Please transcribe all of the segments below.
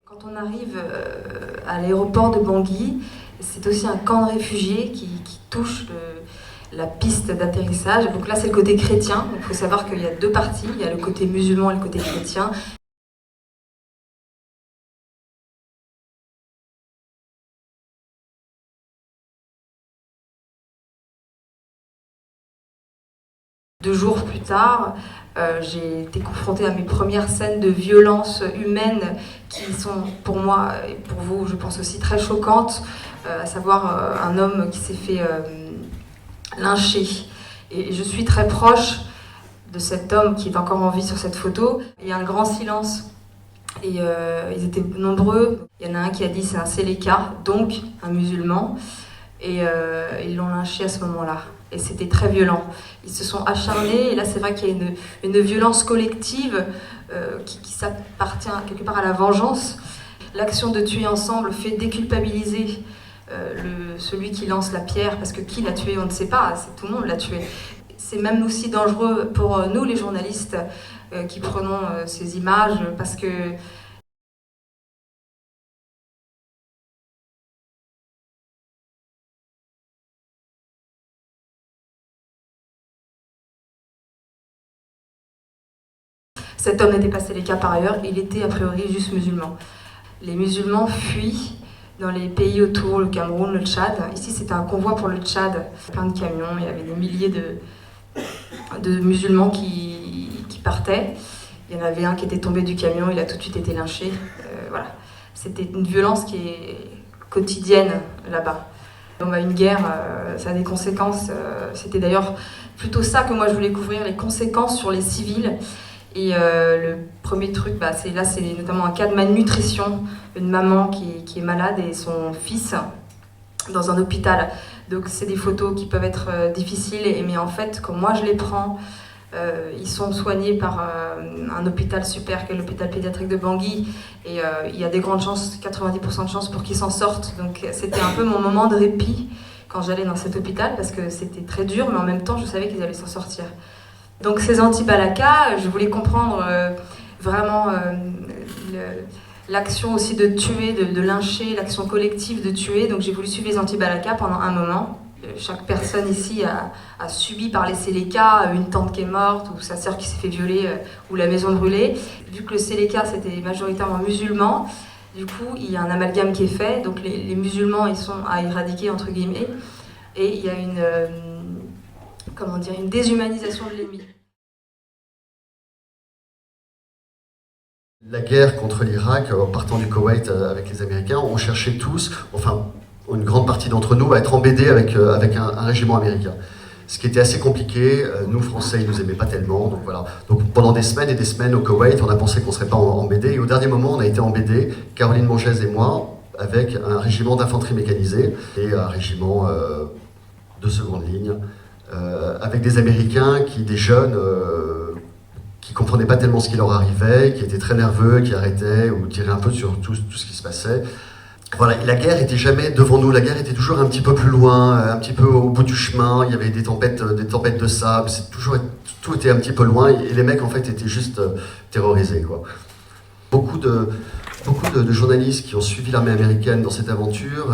Quand on arrive à l'aéroport de Bangui, c'est aussi un camp de réfugiés qui touche la piste d'atterrissage. Donc là, c'est le côté chrétien. Il faut savoir qu'il y a deux parties. Il y a le côté musulman et le côté chrétien. Deux jours plus tard, j'ai été confrontée à mes premières scènes de violence humaine qui sont pour moi et pour vous, je pense aussi, très choquantes, à savoir un homme qui s'est fait lyncher. Et je suis très proche de cet homme qui est encore en vie sur cette photo. Il y a un grand silence et ils étaient nombreux. Il y en a un qui a dit c'est un Séléka, donc un musulman, et ils l'ont lynché à ce moment-là. Et c'était très violent. Ils se sont acharnés, et là c'est vrai qu'il y a une violence collective qui s'appartient quelque part à la vengeance. L'action de tuer ensemble fait déculpabiliser celui qui lance la pierre, parce que qui l'a tué, on ne sait pas, tout le monde l'a tué. C'est même aussi dangereux pour nous les journalistes qui prenons ces images, parce que cet homme n'était pas Séléka par ailleurs, il était a priori juste musulman. Les musulmans fuient dans les pays autour, le Cameroun, le Tchad. Ici, c'était un convoi pour le Tchad, plein de camions, il y avait des milliers de musulmans qui partaient. Il y en avait un qui était tombé du camion, il a tout de suite été lynché. Voilà. C'était une violence qui est quotidienne là-bas. Une guerre, ça a des conséquences. C'était d'ailleurs plutôt ça que moi je voulais couvrir, les conséquences sur les civils. Et le premier truc, c'est notamment un cas de malnutrition, une maman qui est malade et son fils dans un hôpital. Donc c'est des photos qui peuvent être difficiles, mais en fait, quand moi je les prends, ils sont soignés par un hôpital super, qui est l'hôpital pédiatrique de Bangui, et il y a des grandes chances, 90% de chances pour qu'ils s'en sortent. Donc c'était un peu mon moment de répit quand j'allais dans cet hôpital, parce que c'était très dur, mais en même temps je savais qu'ils allaient s'en sortir. Donc ces anti-balaka, je voulais comprendre vraiment l'action aussi de tuer, de lyncher, l'action collective de tuer. Donc j'ai voulu suivre les anti-balaka pendant un moment. Chaque personne ici a subi par les Séléka une tante qui est morte, ou sa sœur qui s'est fait violer, ou la maison brûlée. Vu que le Séléka c'était majoritairement musulman, du coup il y a un amalgame qui est fait. Donc les musulmans ils sont à éradiquer entre guillemets, et il y a une déshumanisation de l'ennemi. La guerre contre l'Irak, en partant du Koweït avec les Américains, on cherchait tous, enfin une grande partie d'entre nous, à être embêtés avec un régiment américain. Ce qui était assez compliqué, nous Français ils nous aimaient pas tellement, donc voilà. Donc pendant des semaines et des semaines au Koweït, on a pensé qu'on serait pas embêtés, et au dernier moment on a été embêtés, Caroline Mongès et moi, avec un régiment d'infanterie mécanisée et un régiment de seconde ligne, avec des Américains des jeunes qui comprenaient pas tellement ce qui leur arrivait, qui étaient très nerveux, qui arrêtaient ou tiraient un peu sur tout ce qui se passait. Voilà, et la guerre était jamais devant nous, la guerre était toujours un petit peu plus loin, un petit peu au bout du chemin, il y avait des tempêtes de sable, tout était un petit peu loin, et les mecs en fait étaient juste terrorisés, quoi. Beaucoup de journalistes qui ont suivi l'armée américaine dans cette aventure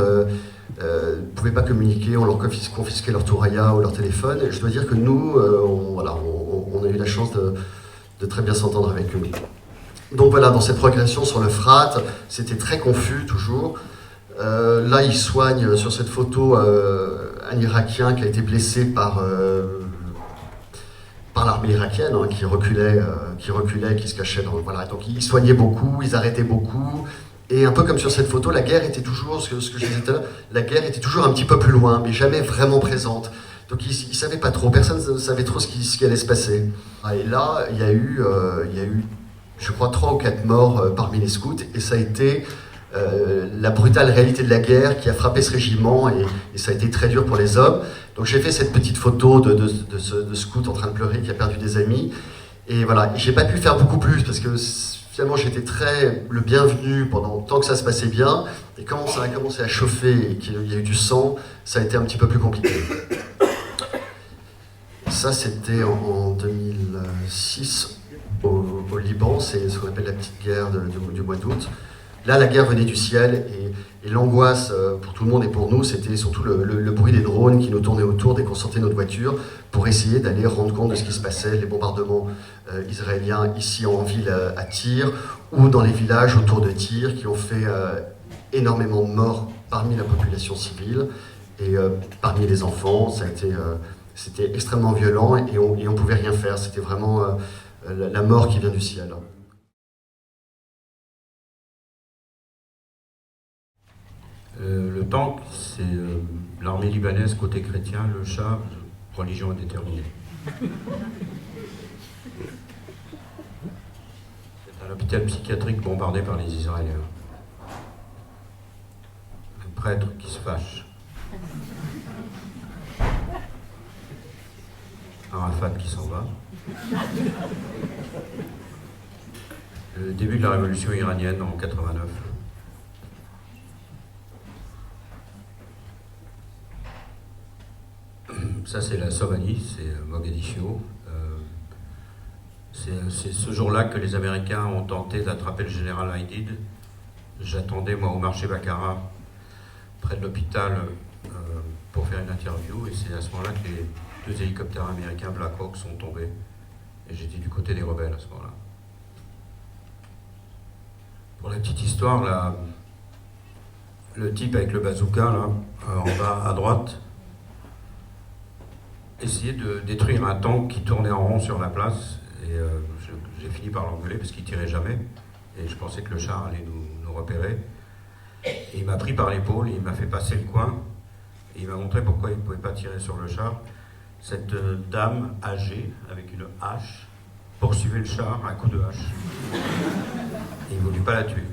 ne pouvaient pas communiquer, on leur confisquait leur touraya ou leur téléphone, et je dois dire que nous, on a eu la chance de très bien s'entendre avec eux. Donc voilà, dans cette progression sur le Frat, c'était très confus toujours. Là, ils soignent sur cette photo un Irakien qui a été blessé par l'armée irakienne, hein, qui reculait, qui se cachait dans... Voilà, donc ils soignaient beaucoup, ils arrêtaient beaucoup. Et un peu comme sur cette photo, la guerre était toujours, ce que je disais tout à l'heure, la guerre était toujours un petit peu plus loin, mais jamais vraiment présente. Donc ils ne savaient pas trop, personne ne savait trop ce qui allait se passer. Et là, il y a eu je crois, 3 ou 4 morts parmi les scouts, et ça a été la brutale réalité de la guerre qui a frappé ce régiment, et ça a été très dur pour les hommes. Donc j'ai fait cette petite photo de ce scout en train de pleurer qui a perdu des amis, et voilà, j'ai pas pu faire beaucoup plus, parce que finalement j'étais le bienvenu pendant tant que ça se passait bien, et quand ça a commencé à chauffer et qu'il y a eu du sang, ça a été un petit peu plus compliqué. Ça c'était en 2006 au Liban, c'est ce qu'on appelle la petite guerre du mois d'août. Là, la guerre venait du ciel et l'angoisse pour tout le monde et pour nous, c'était surtout le bruit des drones qui nous tournaient autour dès qu'on sortait notre voiture pour essayer d'aller rendre compte de ce qui se passait, les bombardements israéliens ici en ville à Tyr ou dans les villages autour de Tyr qui ont fait énormément de morts parmi la population civile et parmi les enfants. C'était extrêmement violent et on pouvait rien faire. C'était vraiment la mort qui vient du ciel. Le tank, c'est l'armée libanaise côté chrétien, le char, religion indéterminée. C'est un hôpital psychiatrique bombardé par les Israéliens. Un prêtre qui se fâche. Arafat qui s'en va. Le début de la révolution iranienne en 89. Ça, c'est la Somalie, c'est Mogadiscio. C'est ce jour-là que les Américains ont tenté d'attraper le général Haïdid. J'attendais, moi, au marché Baccarat, près de l'hôpital, pour faire une interview. Et c'est à ce moment-là que les 2 hélicoptères américains Black Hawk sont tombés. Et j'étais du côté des rebelles à ce moment-là. Pour la petite histoire, là, le type avec le bazooka, là, en bas à droite, essayait de détruire un tank qui tournait en rond sur la place. Et j'ai fini par l'engueuler parce qu'il tirait jamais. Et je pensais que le char allait nous repérer. Et il m'a pris par l'épaule, il m'a fait passer le coin. Et il m'a montré pourquoi il ne pouvait pas tirer sur le char. Cette dame âgée, avec une hache, poursuivait le char à coup de hache. Et il ne voulut pas la tuer.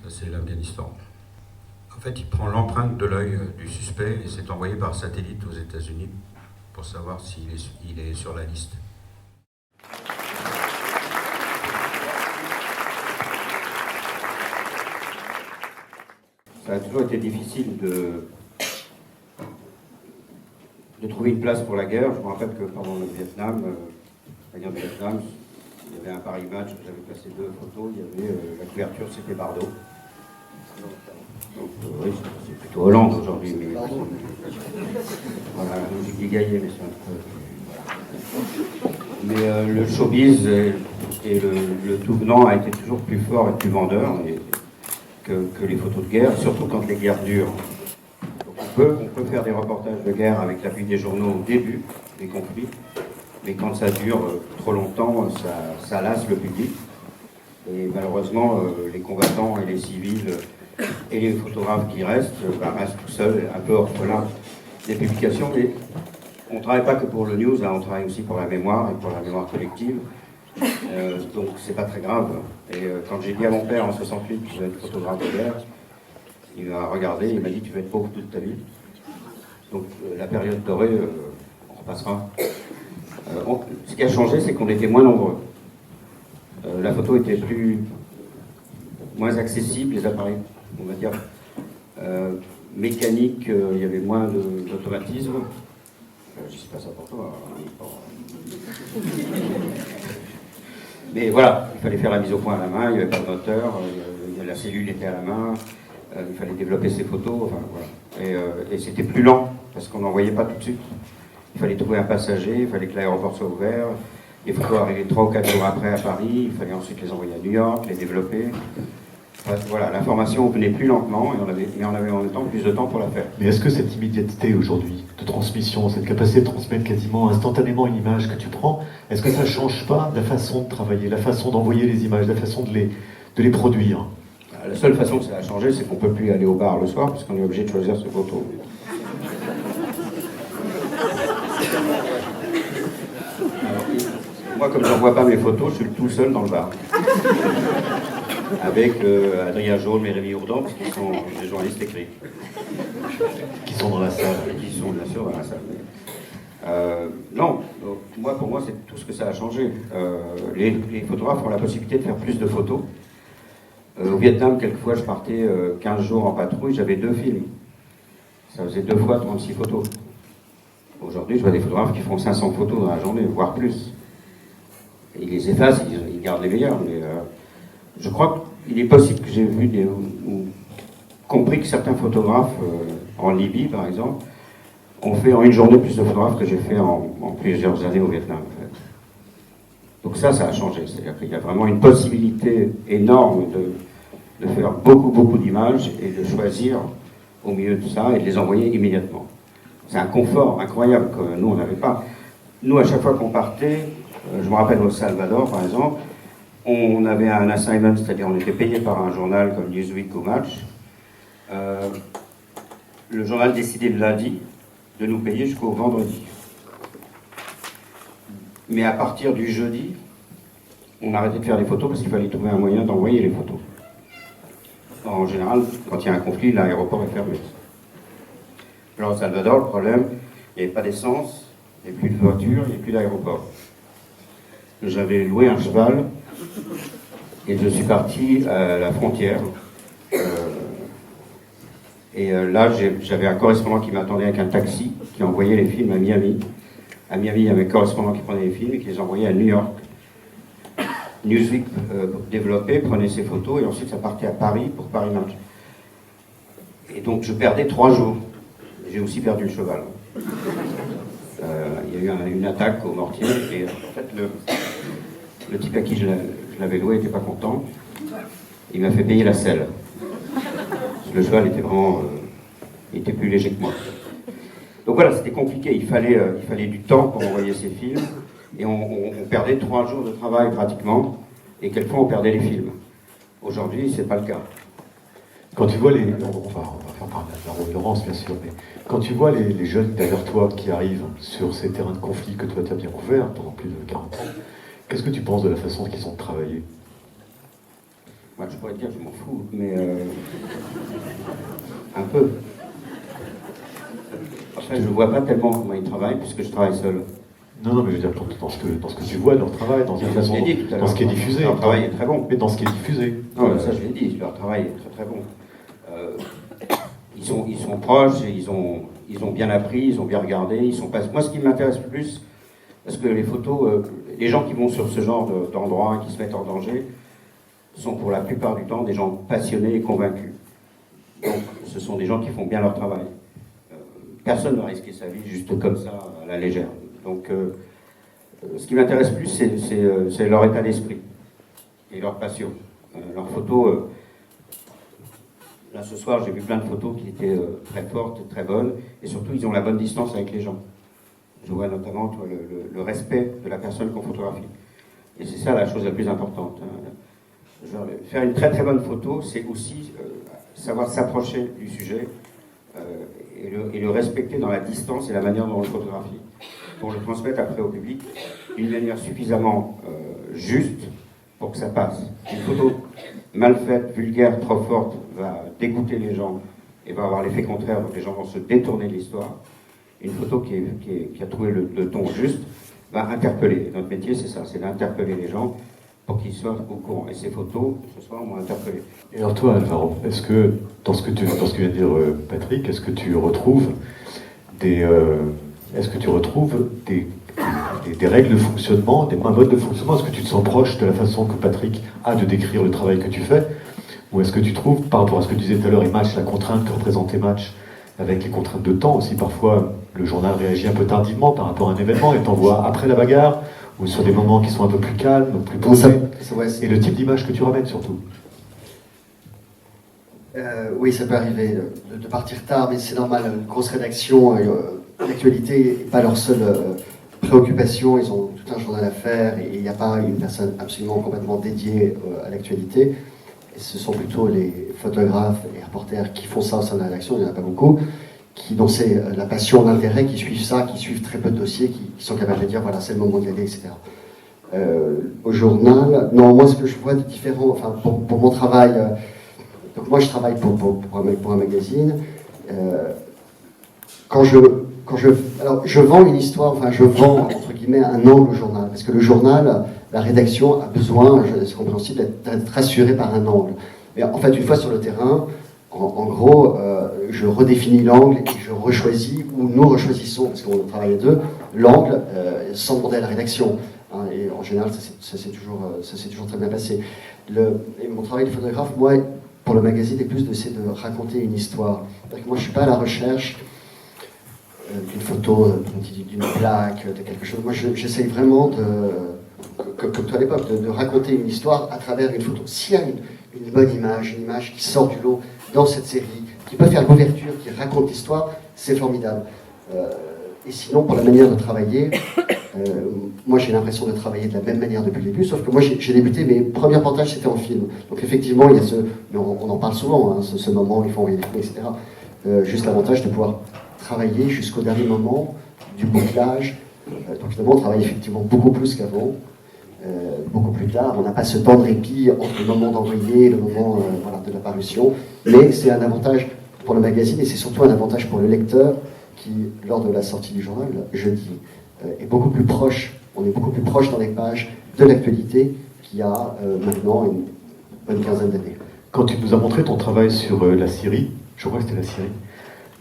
Ça, c'est l'Afghanistan. En fait, il prend l'empreinte de l'œil du suspect et c'est envoyé par satellite aux États-Unis pour savoir s'il est sur la liste. Ça a toujours été difficile de trouver une place pour la guerre. Je me rappelle que pendant le Vietnam, la guerre du Vietnam, il y avait un Paris Match où j'avais placé 2 photos. Il y avait la couverture, c'était Bardot. Donc, oui, c'est plutôt Hollande aujourd'hui. Mais, voilà, j'ai dit Gaillet, mais c'est un peu. Voilà. Mais le showbiz et le tout venant a été toujours plus fort et plus vendeur que les photos de guerre, surtout quand les guerres durent. Donc on peut faire des reportages de guerre avec l'appui des journaux au début des conflits, mais quand ça dure trop longtemps, ça lasse le public. Et malheureusement, les combattants et les civils et les photographes qui restent tout seuls, un peu orphelins des publications. Mais on ne travaille pas que pour le news, là, on travaille aussi pour la mémoire et pour la mémoire collective. Donc c'est pas très grave. Et quand j'ai dit à mon père en 68 que je vais être photographe de guerre, il m'a regardé et il m'a dit tu vas être pauvre toute ta vie. Donc la période dorée, on repassera. Ce qui a changé, c'est qu'on était moins nombreux. La photo était moins accessible, les appareils, on va dire, mécaniques, il y avait moins d'automatisme. Je ne sais pas ça pour toi. Mais voilà, il fallait faire la mise au point à la main, il n'y avait pas de moteur, la cellule était à la main, il fallait développer ses photos, enfin voilà. Et c'était plus lent, parce qu'on n'envoyait pas tout de suite. Il fallait trouver un passager, il fallait que l'aéroport soit ouvert, les photos arrivaient 3 ou 4 jours après à Paris, il fallait ensuite les envoyer à New York, les développer. Enfin, voilà, l'information venait plus lentement, mais on avait en même temps plus de temps pour la faire. Mais est-ce que cette immédiateté aujourd'hui de transmission, cette capacité de transmettre quasiment instantanément une image que tu prends, est-ce que ça ne change pas la façon de travailler, la façon d'envoyer les images, la façon de les produire? La seule façon que ça a changé, c'est qu'on ne peut plus aller au bar le soir, parce qu'on est obligé de choisir ses photos. Alors, moi, comme je n'envoie pas mes photos, je suis tout seul dans le bar. Avec Adrien Jaune et Rémi Ourdan, parce qu'ils sont des journalistes écrits. Qui sont dans la salle. Et qui sont bien sûr dans la salle. Non, donc, pour moi, c'est tout ce que ça a changé. Les photographes ont la possibilité de faire plus de photos. Au Vietnam, quelquefois, je partais 15 jours en patrouille, j'avais 2 films. Ça faisait 2 fois 36 photos. Aujourd'hui, je vois des photographes qui font 500 photos dans la journée, voire plus. Et ils les effacent, ils gardent les meilleurs. Mais je crois il est possible que j'ai vu ou compris que certains photographes, en Libye par exemple, ont fait en une journée plus de photographes que j'ai fait en plusieurs années au Vietnam. En fait. Donc ça a changé. C'est-à-dire qu'il y a vraiment une possibilité énorme de faire beaucoup d'images et de choisir au milieu de ça et de les envoyer immédiatement. C'est un confort incroyable que nous, on n'avait pas. Nous, à chaque fois qu'on partait, je me rappelle au Salvador, par exemple, on avait un assignment, c'est-à-dire on était payé par un journal comme Newsweek ou Match. Le journal décidait le lundi de nous payer jusqu'au vendredi. Mais à partir du jeudi, on arrêtait de faire les photos parce qu'il fallait trouver un moyen d'envoyer les photos. En général, quand il y a un conflit, l'aéroport est fermé. Alors au Salvador, le problème, il n'y avait pas d'essence, il n'y avait plus de voiture, il n'y avait plus d'aéroport. J'avais loué un cheval et je suis parti à la frontière. Là, j'avais un correspondant qui m'attendait avec un taxi, qui envoyait les films à Miami. À Miami, il y avait un correspondant qui prenait les films et qui les envoyait à New York. Newsweek développait, prenait ses photos et ensuite ça partait à Paris pour Paris Match. Et donc je perdais 3 jours. J'ai aussi perdu le cheval. Il y a eu une attaque au mortier et en fait le type à qui je l'avais loué n'était pas content. Il m'a fait payer la selle. Le cheval était vraiment, il était plus léger que moi. Donc voilà, c'était compliqué. Il fallait du temps pour envoyer ces films. Et on perdait 3 jours de travail pratiquement. Et quelquefois, on perdait les films. Aujourd'hui, c'est pas le cas. Quand tu vois on va faire part de la Laurence, bien sûr, mais quand tu vois les jeunes derrière toi qui arrivent sur ces terrains de conflit que toi tu as bien couverts pendant plus de 40 ans, qu'est-ce que tu penses de la façon qu'ils ont travaillé? Moi, je pourrais te dire, je m'en fous, mais un peu. Après, je ne vois pas tellement comment ils travaillent, puisque je travaille seul. Non, mais je veux dire, dans ce que tu vois de leur travail, dans ce qui est diffusé. Leur travail est très bon. Mais dans ce qui est diffusé. Non, ça je l'ai dit, leur travail est très très bon. Ils sont proches, ils ont bien appris, ils ont bien regardé, ils sont pas... Moi, ce qui m'intéresse le plus, parce que les photos, les gens qui vont sur ce genre d'endroit, qui se mettent en danger, sont pour la plupart du temps des gens passionnés et convaincus. Donc, ce sont des gens qui font bien leur travail. Personne ne va risquer sa vie juste comme ça, à la légère. Donc, ce qui m'intéresse plus, c'est leur état d'esprit et leur passion. Leurs photos, là ce soir, j'ai vu plein de photos qui étaient très fortes, très bonnes, et surtout, ils ont la bonne distance avec les gens. Je vois notamment le respect de la personne qu'on photographie. Et c'est ça la chose la plus importante. Genre, faire une très très bonne photo, c'est aussi savoir s'approcher du sujet et le respecter dans la distance et la manière dont on le photographie, pour le transmettre après au public d'une manière suffisamment juste pour que ça passe. Une photo mal faite, vulgaire, trop forte, va dégoûter les gens et va avoir l'effet contraire, donc les gens vont se détourner de l'histoire. Une photo qui a trouvé le ton juste va interpeller. Notre métier, c'est ça, c'est d'interpeller les gens pour qu'ils soient au courant. Et ces photos, ce soir, m'ont interpellé. Et alors toi, Alvaro, est-ce que, dans ce que vient de dire Patrick, est-ce que tu retrouves des règles de fonctionnement, des modes de fonctionnement? Est-ce que tu te sens proche de la façon que Patrick a de décrire le travail que tu fais? Ou est-ce que tu trouves, par rapport à ce que tu disais tout à l'heure, et Match, la contrainte que représentait Match, avec les contraintes de temps aussi, parfois le journal réagit un peu tardivement par rapport à un événement et t'envoie après la bagarre, ou sur des moments qui sont un peu plus calmes, plus posés, et le type d'image que tu ramènes surtout. Oui, ça peut arriver de partir tard, mais c'est normal. Une grosse rédaction, l'actualité n'est pas leur seule préoccupation. Ils ont tout un journal à faire et il n'y a pas une personne absolument complètement dédiée à l'actualité. Et ce sont plutôt les photographes et reporters qui font ça au sein de la rédaction, il n'y en a pas beaucoup, dont c'est la passion, l'intérêt, qui suivent ça, qui suivent très peu de dossiers, qui sont capables de dire voilà, c'est le moment d'y aller, etc. Au journal, non, moi ce que je vois de différent, enfin pour mon travail, donc moi je travaille pour un magazine. Alors je vends une histoire, enfin je vends entre guillemets un angle au journal, parce que le journal, la rédaction a besoin, c'est compréhensible, d'être rassuré par un angle. Mais en fait, une fois sur le terrain, en gros, je redéfinis l'angle et je rechoisis, ou nous rechoisissons, parce qu'on travaille à deux, l'angle sans demander à la rédaction. Hein, et général, ça s'est toujours très bien passé. Et mon travail de photographe, moi, pour le magazine, est plus d'essayer de raconter une histoire. Moi, je ne suis pas à la recherche d'une photo, d'une plaque, de quelque chose. Moi, j'essaye vraiment, comme toi à l'époque, de raconter une histoire à travers une photo. S'il y a une bonne image, une image qui sort du lot dans cette série, qui peut faire l'ouverture, qui raconte l'histoire, c'est formidable. Et sinon, pour la manière de travailler, moi j'ai l'impression de travailler de la même manière depuis le début, sauf que moi j'ai débuté, mes premiers reportages c'était en film. Donc effectivement, il y a mais on en parle souvent, hein, ce moment où il faut envoyer des films, etc. Juste l'avantage de pouvoir travailler jusqu'au dernier moment du bouclage. Donc évidemment, on travaille effectivement beaucoup plus qu'avant, beaucoup plus tard. On n'a pas ce temps de répit entre le moment d'envoyer et le moment de la parution. Mais c'est un avantage pour le magazine et c'est surtout un avantage pour le lecteur qui, lors de la sortie du journal, jeudi, est beaucoup plus proche. On est beaucoup plus proche dans les pages de l'actualité qu'il y a maintenant une bonne quinzaine d'années. Quand tu nous as montré ton travail sur la Syrie, je crois que c'était la Syrie,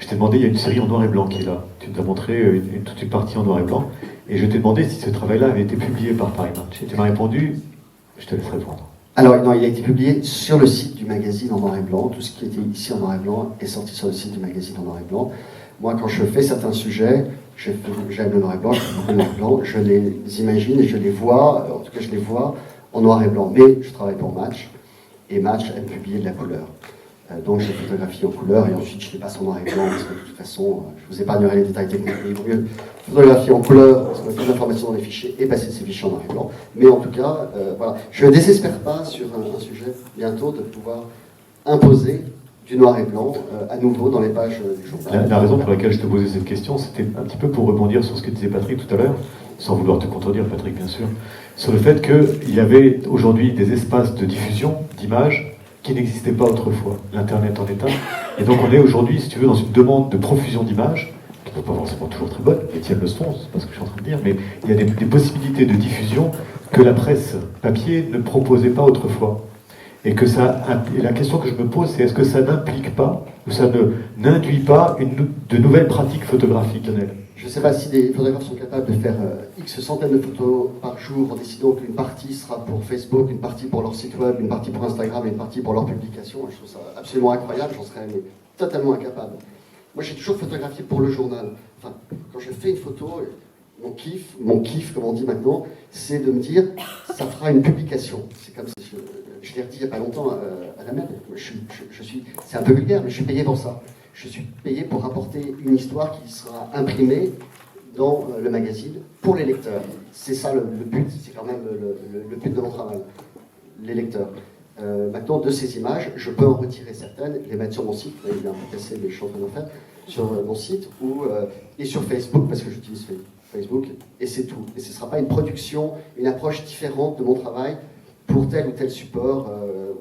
je t'ai demandé, il y a une série en noir et blanc qui est là. Tu nous as montré toute une partie en noir et blanc. Et je t'ai demandé si ce travail-là avait été publié par Paris Match. Et tu m'as répondu, je te laisse répondre. Alors non, il a été publié sur le site du magazine en noir et blanc. Tout ce qui était ici en noir et blanc est sorti sur le site du magazine en noir et blanc. Moi, quand je fais certains sujets, j'aime le noir et blanc, le noir et blanc, je les imagine et je les vois, en tout cas je les vois en noir et blanc. Mais je travaille pour Match, et Match aime publier de la couleur. Donc je photographie en couleur et ensuite je les passe en noir et blanc parce que de toute façon, je vous épargnerai les détails techniques, mais il vaut mieux photographier en couleur parce qu'on a plus d'informations dans les fichiers et passer ces fichiers en noir et blanc. Mais en tout cas, voilà, je ne désespère pas sur un sujet bientôt de pouvoir imposer du noir et blanc à nouveau dans les pages du journal. La raison pour laquelle je te posais cette question, c'était un petit peu pour rebondir sur ce que disait Patrick tout à l'heure, sans vouloir te contredire Patrick bien sûr, sur le fait qu'il y avait aujourd'hui des espaces de diffusion d'images qui n'existaient pas autrefois. L'Internet en est un. Et donc on est aujourd'hui, si tu veux, dans une demande de profusion d'images, qui ne sont pas forcément toujours très bonnes, les tiennes le sont, c'est pas ce que je suis en train de dire, mais il y a des possibilités de diffusion que la presse papier ne proposait pas autrefois. Et la question que je me pose, c'est est-ce que ça n'implique pas, ou ça n'induit pas de nouvelles pratiques photographiques, Lionel ? Je ne sais pas si des photographes sont capables de faire X centaines de photos par jour en décidant qu'une partie sera pour Facebook, une partie pour leur site web, une partie pour Instagram et une partie pour leur publication. Je trouve ça absolument incroyable, j'en serais totalement incapable. Moi j'ai toujours photographié pour le journal. Enfin, quand je fais une photo, mon kiff, comme on dit maintenant, c'est de me dire, ça fera une publication. C'est comme si je l'ai redit il n'y a pas longtemps à la même. C'est un peu vulgaire, mais je suis payé pour ça. Je suis payé pour rapporter une histoire qui sera imprimée dans le magazine pour les lecteurs. C'est ça le but, c'est quand même le but de mon travail, les lecteurs. Maintenant, de ces images, je peux en retirer certaines, les mettre sur mon site, il est un peu cassé, mais je suis en train d'en faire, sur mon site, et sur Facebook, parce que j'utilise Facebook, et c'est tout. Et ce ne sera pas une production, une approche différente de mon travail pour tel ou tel support,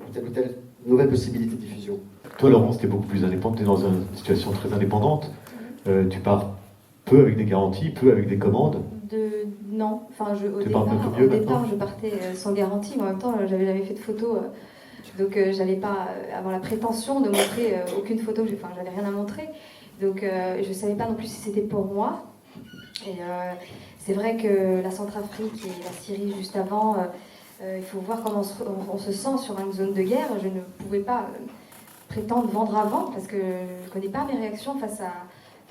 ou telle nouvelle possibilité de diffusion. Toi, Laurence, tu es beaucoup plus indépendante, tu es dans une situation très indépendante. Tu pars peu avec des garanties, peu avec des commandes. Non, enfin, au départ, je partais sans garantie, mais en même temps, j'avais jamais fait de photo. Donc, j'allais pas avoir la prétention de montrer aucune photo, j'avais rien à montrer. Donc, je savais pas non plus si c'était pour moi. Et c'est vrai que la Centrafrique et la Syrie juste avant, il faut voir comment on se sent sur une zone de guerre. Je ne pouvais pas prétendre vendre avant parce que je ne connais pas mes réactions face à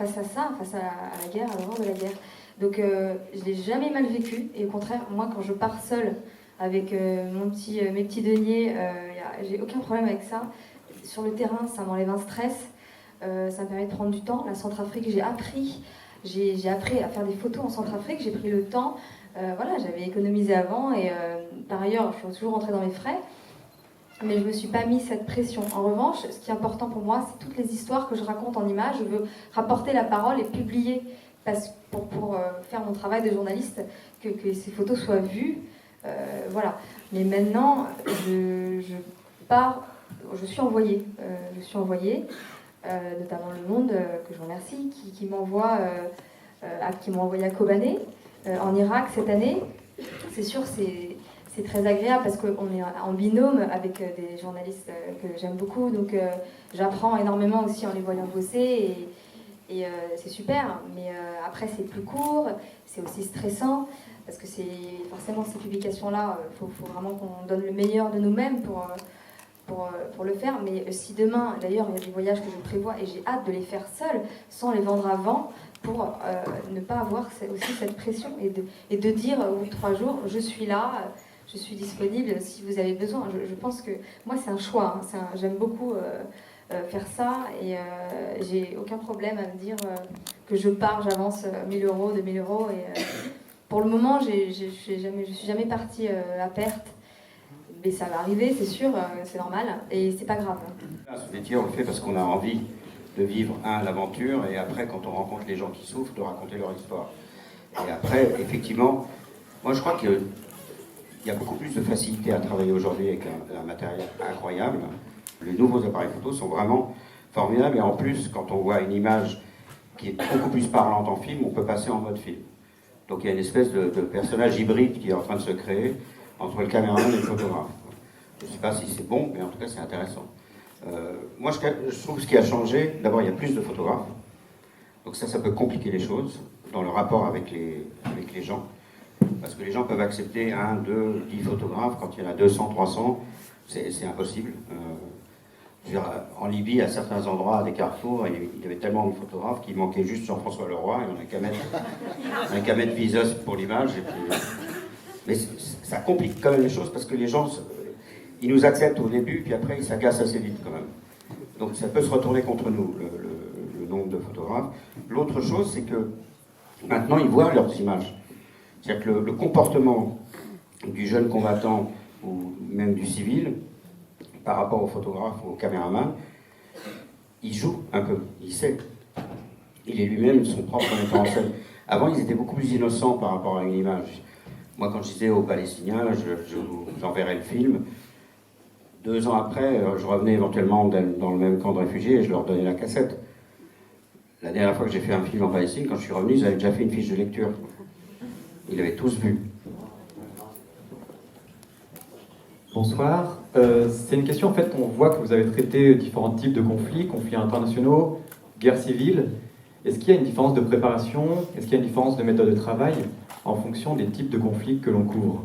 la guerre, à l'horreur de la guerre. Donc je ne l'ai jamais mal vécu. Et au contraire, moi, quand je pars seule avec mes petits deniers, j'ai aucun problème avec ça. Sur le terrain, ça m'enlève un stress. Ça me permet de prendre du temps. La Centrafrique, j'ai appris à faire des photos en Centrafrique. J'ai pris le temps. J'avais économisé avant et par ailleurs, je suis toujours rentrée dans mes frais. Mais je ne me suis pas mis cette pression. En revanche, ce qui est important pour moi, c'est toutes les histoires que je raconte en images. Je veux rapporter la parole et publier pour faire mon travail de journaliste, que ces photos soient vues. Voilà. Mais maintenant, je suis envoyée. Notamment Le Monde, que je remercie, qui m'envoie envoyé à Kobané, en Irak cette année. C'est sûr, c'est très agréable parce qu'on est en binôme avec des journalistes que j'aime beaucoup. Donc j'apprends énormément aussi en les voyant bosser. Et c'est super, mais après c'est plus court, c'est aussi stressant, parce que forcément ces publications-là, faut vraiment qu'on donne le meilleur de nous-mêmes pour le faire. Mais si demain, d'ailleurs, il y a des voyages que je prévois et j'ai hâte de les faire seule, sans les vendre avant, pour ne pas avoir aussi cette pression et de dire au bout de 3 jours, je suis là, je suis disponible si vous avez besoin. Je pense que moi c'est un choix, hein, j'aime beaucoup faire ça et j'ai aucun problème à me dire que je pars, j'avance 1 000 €, 2 000 €. Et pour le moment, je suis jamais partie à perte. Mais ça va arriver, c'est sûr, c'est normal, et c'est pas grave. Ce métier, on le fait parce qu'on a envie de vivre, l'aventure, et après, quand on rencontre les gens qui souffrent, de raconter leur histoire. Et après, effectivement, moi je crois qu'il y a beaucoup plus de facilité à travailler aujourd'hui avec un matériel incroyable. Les nouveaux appareils photo sont vraiment formidables, et en plus, quand on voit une image qui est beaucoup plus parlante en film, on peut passer en mode film. Donc il y a une espèce de personnage hybride qui est en train de se créer entre le caméraman et le photographe. Je ne sais pas si c'est bon, mais en tout cas c'est intéressant. Moi je trouve que ce qui a changé, d'abord il y a plus de photographes, donc ça peut compliquer les choses dans le rapport avec les gens, parce que les gens peuvent accepter 1, 2, 10 photographes, quand il y en a 200, 300, c'est impossible. Je veux dire, en Libye, à certains endroits, à des carrefours, il y avait tellement de photographes qu'il manquait juste Jean-François Leroy, et on n'a qu'à mettre Vizos pour l'image. Mais ça complique quand même les choses, parce que les gens, ils nous acceptent au début, puis après ils s'agacent assez vite quand même. Donc ça peut se retourner contre nous, le nombre de photographes. L'autre chose, c'est que maintenant ils voient leurs images. C'est-à-dire que le comportement du jeune combattant, ou même du civil, par rapport au photographe ou au caméraman, il joue un peu, il sait. Il est lui-même son propre metteur en scène. Avant, ils étaient beaucoup plus innocents par rapport à une image. Moi, quand je disais aux Palestiniens, j'enverrais le film. 2 ans après, je revenais éventuellement dans le même camp de réfugiés et je leur donnais la cassette. La dernière fois que j'ai fait un film en Palestine, quand je suis revenu, ils avaient déjà fait une fiche de lecture. Ils l'avaient tous vu. Bonsoir. C'est une question, en fait, on voit que vous avez traité différents types de conflits internationaux, guerre civile. Est-ce qu'il y a une différence de préparation? Est-ce qu'il y a une différence de méthode de travail en fonction des types de conflits que l'on couvre?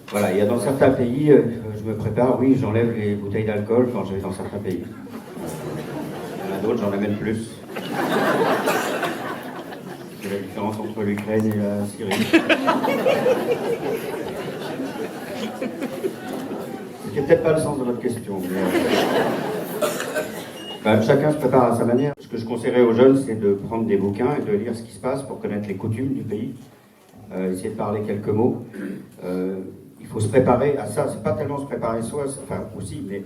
Voilà, il y a dans certains pays, je me prépare, oui, j'enlève les bouteilles d'alcool quand je vais dans certains pays. Il y en a d'autres, j'en amène plus. C'est la différence entre l'Ukraine et la Syrie. C'était peut-être pas le sens de votre question, mais chacun se prépare à sa manière. Ce que je conseillerais aux jeunes, c'est de prendre des bouquins et de lire ce qui se passe pour connaître les coutumes du pays. Essayer de parler quelques mots. Il faut se préparer à ça. C'est pas tellement se préparer soi, enfin aussi, mais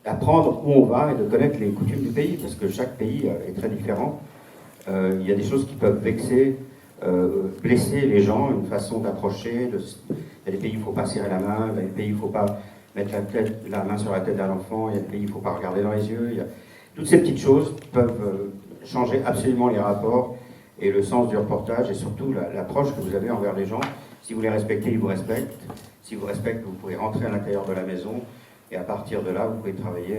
apprendre où on va et de connaître les coutumes du pays, parce que chaque pays est très différent. Il y a des choses qui peuvent vexer, blesser les gens, une façon d'approcher. Il y a des pays où il ne faut pas serrer la main, il y a des pays où il ne faut pas mettre la main sur la tête d'un enfant, il y a des pays où il ne faut pas regarder dans les yeux. Toutes ces petites choses peuvent changer absolument les rapports et le sens du reportage, et surtout l'approche que vous avez envers les gens. Si vous les respectez, ils vous respectent. Si vous respectez, vous pouvez rentrer à l'intérieur de la maison, et à partir de là, vous pouvez travailler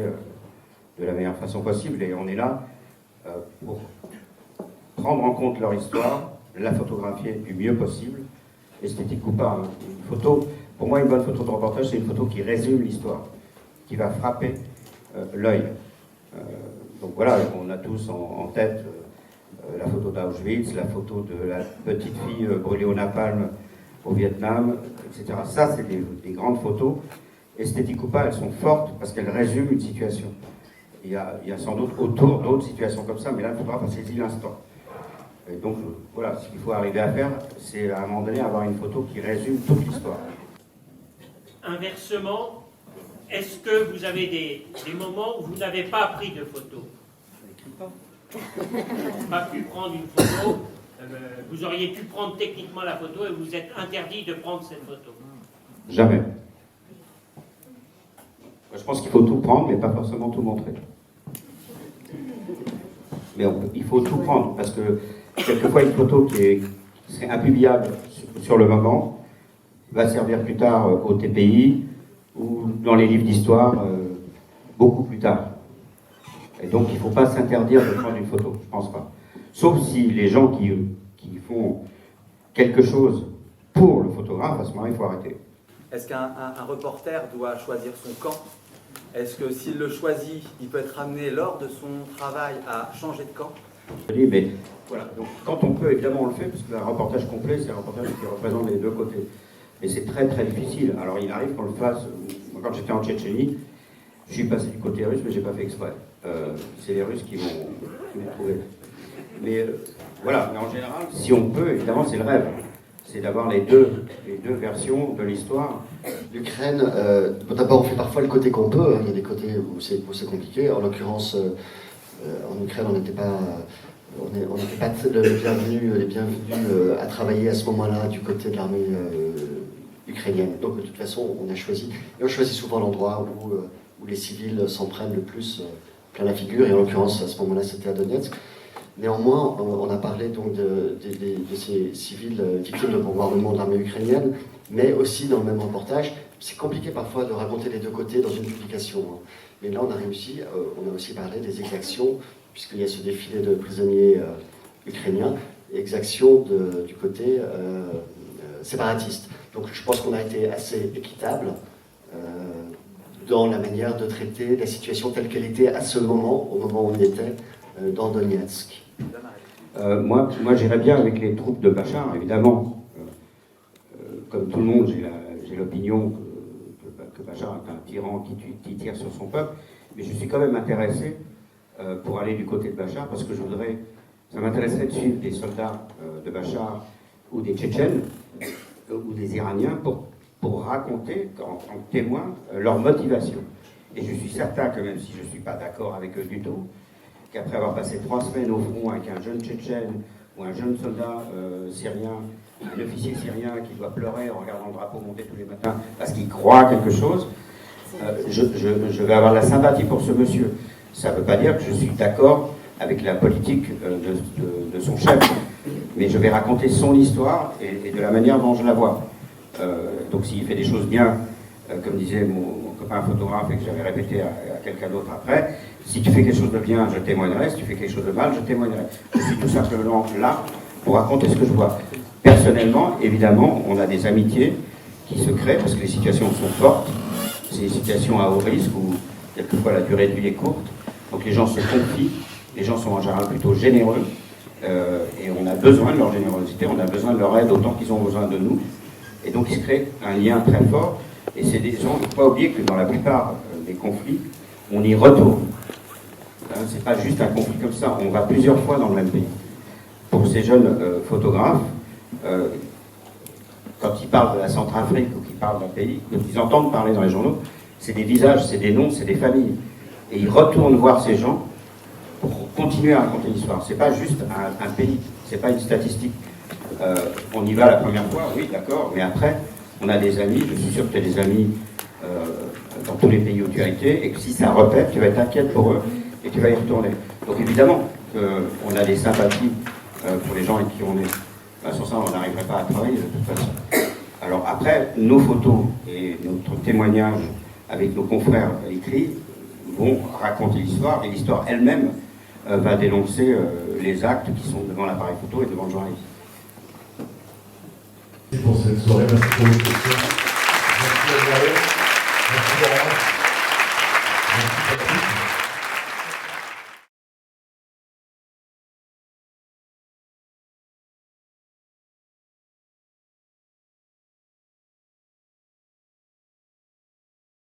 de la meilleure façon possible. Et on est là pour prendre en compte leur histoire, la photographier du mieux possible, esthétique ou pas. Une photo, pour moi, une bonne photo de reportage, c'est une photo qui résume l'histoire, qui va frapper l'œil. Donc voilà, on a tous en tête la photo d'Auschwitz, la photo de la petite fille brûlée au napalm au Vietnam, etc. Ça, c'est des grandes photos. Esthétiques ou pas, elles sont fortes parce qu'elles résument une situation. Il y a sans doute autour d'autres situations comme ça, mais là, le photographe a saisi l'instant. Et donc, voilà, ce qu'il faut arriver à faire, c'est à un moment donné avoir une photo qui résume toute l'histoire. Inversement, est-ce que vous avez des moments où vous n'avez pas pris de photos? Pas pu prendre une photo, vous auriez pu prendre techniquement la photo et vous êtes interdit de prendre cette photo? Jamais. Je pense qu'il faut tout prendre, mais pas forcément tout montrer. Mais il faut tout prendre, parce que quelquefois une photo qui serait impubliable sur le moment va servir plus tard au TPI ou dans les livres d'histoire beaucoup plus tard. Et donc il ne faut pas s'interdire de prendre une photo, je pense pas. Sauf si les gens qui font quelque chose pour le photographe, à ce moment-là, il faut arrêter. Est-ce qu'un reporter doit choisir son camp? Est-ce que s'il le choisit, il peut être amené lors de son travail à changer de camp? Mais voilà, donc quand on peut, évidemment, on le fait, parce qu'un reportage complet, c'est un reportage qui représente les deux côtés. Mais c'est très très difficile. Alors il arrive qu'on le fasse. Moi, quand j'étais en Tchétchénie, je suis passé du côté russe, mais j'ai pas fait exprès. C'est les Russes qui m'ont trouvé. Mais voilà, mais en général, si on peut, évidemment, c'est le rêve. C'est d'avoir les deux versions de l'histoire. L'Ukraine, d'abord on fait parfois le côté qu'on peut, il y a des côtés où c'est compliqué. En l'occurrence, en Ukraine, on n'était pas les bienvenus à travailler à ce moment-là du côté de l'armée ukrainienne. Donc de toute façon, on a choisi, et on choisit souvent l'endroit où les civils s'en prennent le plus plein la figure, et en l'occurrence, à ce moment-là, c'était à Donetsk. Néanmoins, on a parlé donc de ces civils victimes de bombardement de l'armée ukrainienne, mais aussi dans le même reportage. C'est compliqué parfois de raconter les deux côtés dans une publication. Mais là, on a réussi. On a aussi parlé des exactions, puisqu'il y a ce défilé de prisonniers ukrainiens, exactions du côté séparatiste. Donc je pense qu'on a été assez équitable dans la manière de traiter la situation telle qu'elle était à ce moment, au moment où on était dans Donetsk. Moi j'irais bien avec les troupes de Bachar, évidemment. Comme tout le monde, j'ai l'opinion que Bachar est un tyran qui tire sur son peuple, mais je suis quand même intéressé pour aller du côté de Bachar, parce que ça m'intéresserait de suivre des soldats de Bachar ou des Tchétchènes ou des Iraniens pour raconter en témoin leur motivation. Et je suis certain que même si je ne suis pas d'accord avec eux du tout, qu'après avoir passé 3 semaines au front avec un jeune Tchétchène ou un jeune soldat syrien, un officier syrien qui doit pleurer en regardant le drapeau monter tous les matins parce qu'il croit à quelque chose, je vais avoir de la sympathie pour ce monsieur. Ça ne veut pas dire que je suis d'accord avec la politique de son chef, mais je vais raconter son histoire et de la manière dont je la vois. Donc s'il fait des choses bien, comme disait mon copain photographe et que j'avais répété à quelqu'un d'autre après, si tu fais quelque chose de bien, je témoignerai, si tu fais quelque chose de mal, je témoignerai. Je suis tout simplement là pour raconter ce que je vois. Personnellement, évidemment, on a des amitiés qui se créent parce que les situations sont fortes. C'est des situations à haut risque où quelquefois la durée de vie est courte. Donc les gens se confient, les gens sont en général plutôt généreux et on a besoin de leur générosité, on a besoin de leur aide autant qu'ils ont besoin de nous. Et donc il se crée un lien très fort. Et c'est des gens, il ne faut pas oublier que dans la plupart des conflits, on y retourne. C'est pas juste un conflit comme ça, on va plusieurs fois dans le même pays. Pour ces jeunes photographes, quand ils parlent de la Centrafrique ou qu'ils parlent d'un pays, quand ils entendent parler dans les journaux, c'est des visages, c'est des noms, c'est des familles. Et ils retournent voir ces gens pour continuer à raconter l'histoire. C'est pas juste un pays, c'est pas une statistique. On y va la première fois, oui, d'accord, mais après, on a des amis, je suis sûr que tu as des amis dans tous les pays où tu as été, et que si ça répète, tu vas être inquiète pour eux, et tu vas y retourner. Donc évidemment, on a des sympathies pour les gens avec qui on est. Sans ça, on n'arriverait pas à travailler de toute façon. Alors après, nos photos et notre témoignage avec nos confrères écrits vont raconter l'histoire, et l'histoire elle-même va dénoncer les actes qui sont devant l'appareil photo et devant le journaliste. Merci pour cette soirée, merci pour vos questions. Merci à Marie, merci Laurent, merci Patrick.